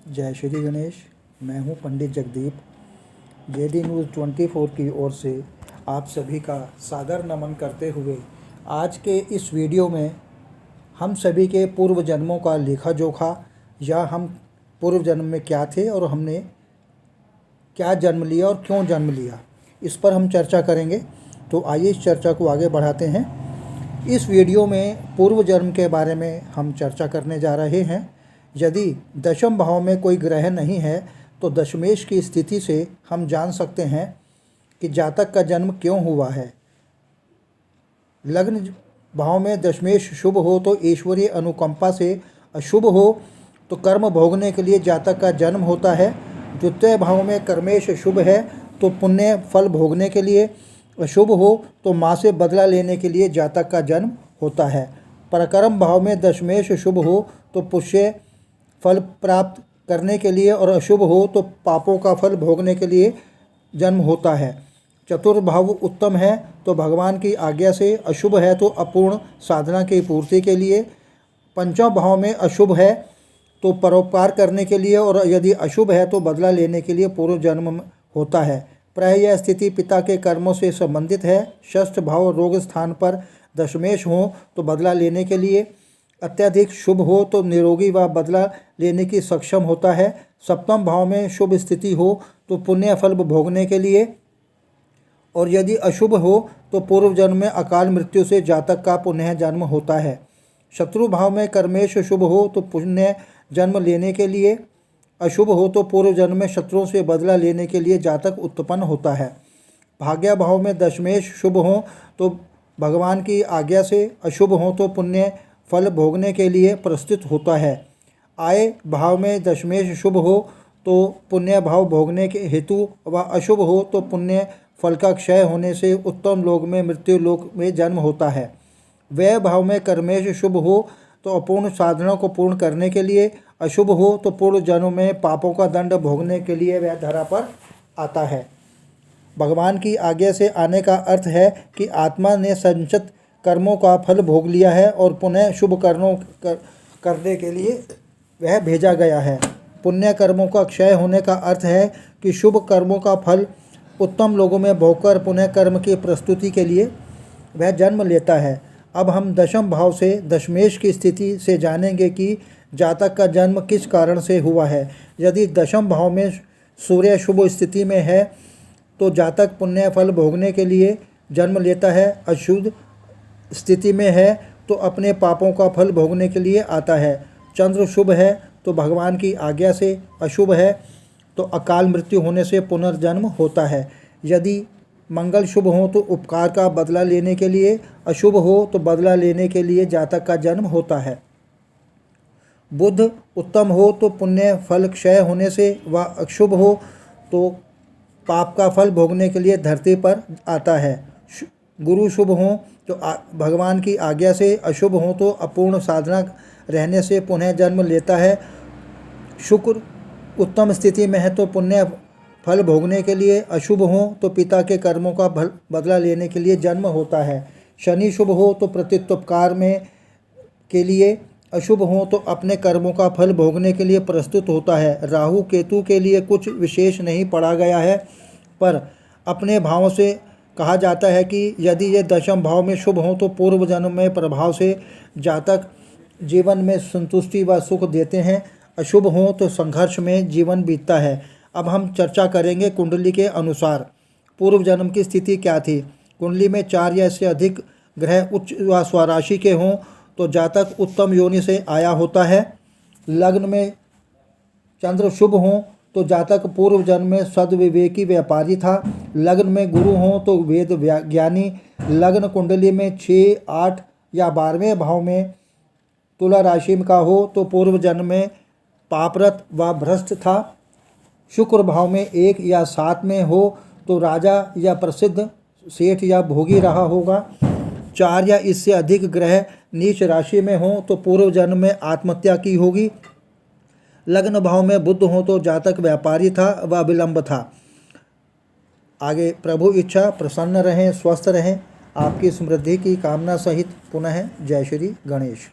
जय श्री गणेश। मैं हूं पंडित जगदीप। जेडी न्यूज़ 24 की ओर से आप सभी का सादर नमन करते हुए आज के इस वीडियो में हम सभी के पूर्व जन्मों का लेखा जोखा या हम पूर्व जन्म में क्या थे और हमने क्या जन्म लिया और क्यों जन्म लिया, इस पर हम चर्चा करेंगे। तो आइए इस चर्चा को आगे बढ़ाते हैं। इस वीडियो में पूर्व जन्म के बारे में हम चर्चा करने जा रहे हैं। यदि दशम भाव में कोई ग्रह नहीं है तो दशमेश की स्थिति से हम जान सकते हैं कि जातक का जन्म क्यों हुआ है। लग्न भाव में दशमेश शुभ हो तो ईश्वरीय अनुकंपा से, अशुभ हो तो कर्म भोगने के लिए जातक का जन्म होता है। द्वितीय भाव में कर्मेश शुभ है तो पुण्य फल भोगने के लिए, अशुभ हो तो माँ से बदला लेने के लिए जातक का जन्म होता है। पराक्रम भाव में दशमेश शुभ हो तो पुण्य फल प्राप्त करने के लिए और अशुभ हो तो पापों का फल भोगने के लिए जन्म होता है। चतुर्भाव उत्तम है तो भगवान की आज्ञा से, अशुभ है तो अपूर्ण साधना की पूर्ति के लिए। पंचम भाव में अशुभ है तो परोपकार करने के लिए और यदि अशुभ है तो बदला लेने के लिए पूर्व जन्म होता है। प्राय यह स्थिति पिता के कर्मों से संबंधित है। षष्ठ भाव रोग स्थान पर दशमेश हो तो बदला लेने के लिए, अत्यधिक शुभ हो तो निरोगी व बदला लेने की सक्षम होता है। सप्तम भाव में शुभ स्थिति हो तो पुण्य फल भोगने के लिए और यदि अशुभ हो तो पूर्व जन्म में अकाल मृत्यु से जातक का पुनः जन्म होता है। शत्रु भाव में कर्मेश शुभ हो तो पुण्य जन्म लेने के लिए, अशुभ हो तो पूर्व जन्म में शत्रुओं से बदला लेने के लिए जातक उत्पन्न होता है। भाग्य भाव में दशमेश शुभ हो तो भगवान की आज्ञा से, अशुभ हो तो पुण्य फल भोगने के लिए प्रस्तुत होता है। आय भाव में दशमेश शुभ हो तो पुण्य भाव भोगने के हेतु व अशुभ हो तो पुण्य फल का क्षय होने से उत्तम लोक में, मृत्यु लोक में जन्म होता है। व्यय भाव में कर्मेश शुभ हो तो अपूर्ण साधना को पूर्ण करने के लिए, अशुभ हो तो पूर्व जन्म में पापों का दंड भोगने के लिए वह धरा पर आता है। भगवान की आज्ञा से आने का अर्थ है कि आत्मा ने संचित कर्मों का फल भोग लिया है और पुनः शुभ कर्मों करने के लिए वह भेजा गया है। पुण्य कर्मों का क्षय होने का अर्थ है कि शुभ कर्मों का फल उत्तम लोगों में भोगकर पुण्य कर्म की प्रस्तुति के लिए वह जन्म लेता है। अब हम दशम भाव से दशमेश की स्थिति से जानेंगे कि जातक का जन्म किस कारण से हुआ है। यदि दशम भाव में सूर्य शुभ स्थिति में है तो जातक पुण्य फल भोगने के लिए जन्म लेता है। अशुभ स्थिति में है तो अपने पापों का फल भोगने के लिए आता है। चंद्र शुभ है तो भगवान की आज्ञा से, अशुभ है तो अकाल मृत्यु होने से पुनर्जन्म होता है। यदि मंगल शुभ हो तो उपकार का बदला लेने के लिए, अशुभ हो तो बदला लेने के लिए जातक का जन्म होता है। बुध उत्तम हो तो पुण्य फल क्षय होने से व अशुभ हो तो पाप का फल भोगने के लिए धरती पर आता है। गुरु शुभ हो तो भगवान की आज्ञा से, अशुभ हो तो अपूर्ण साधना रहने से पुनः जन्म लेता है। शुक्र उत्तम स्थिति में है तो पुण्य फल भोगने के लिए, अशुभ हो तो पिता के कर्मों का बदला लेने के लिए जन्म होता है। शनि शुभ हो तो प्रत्युपकार में के लिए, अशुभ हो तो अपने कर्मों का फल भोगने के लिए प्रस्तुत होता है। राहु केतु के लिए कुछ विशेष नहीं पढ़ा गया है, पर अपने भावों से कहा जाता है कि यदि ये दशम भाव में शुभ हो तो पूर्व जन्म में प्रभाव से जातक जीवन में संतुष्टि व सुख देते हैं, अशुभ हो तो संघर्ष में जीवन बीतता है। अब हम चर्चा करेंगे कुंडली के अनुसार पूर्व जन्म की स्थिति क्या थी। कुंडली में 4 या इससे अधिक ग्रह उच्च व स्वराशि के हों तो जातक उत्तम योनि से आया होता है। लग्न में चंद्र शुभ हों तो जातक पूर्व जन्म में सद्विवेकी व्यापारी था। लग्न में गुरु हों तो वेद ज्ञानी। लग्न कुंडली में 6, 8 या 12वें भाव में तुला राशि का हो तो पूर्व जन्म में पापरत व भ्रष्ट था। शुक्र भाव में 1 या 7 में हो तो राजा या प्रसिद्ध सेठ या भोगी रहा होगा। 4 या इससे अधिक ग्रह नीच राशि में हो तो पूर्व जन्म में आत्महत्या की होगी। लग्न भाव में बुध हो तो जातक व्यापारी था व विलंब था। आगे प्रभु इच्छा प्रसन्न रहें, स्वस्थ रहें। आपकी समृद्धि की कामना सहित पुनः जय श्री गणेश।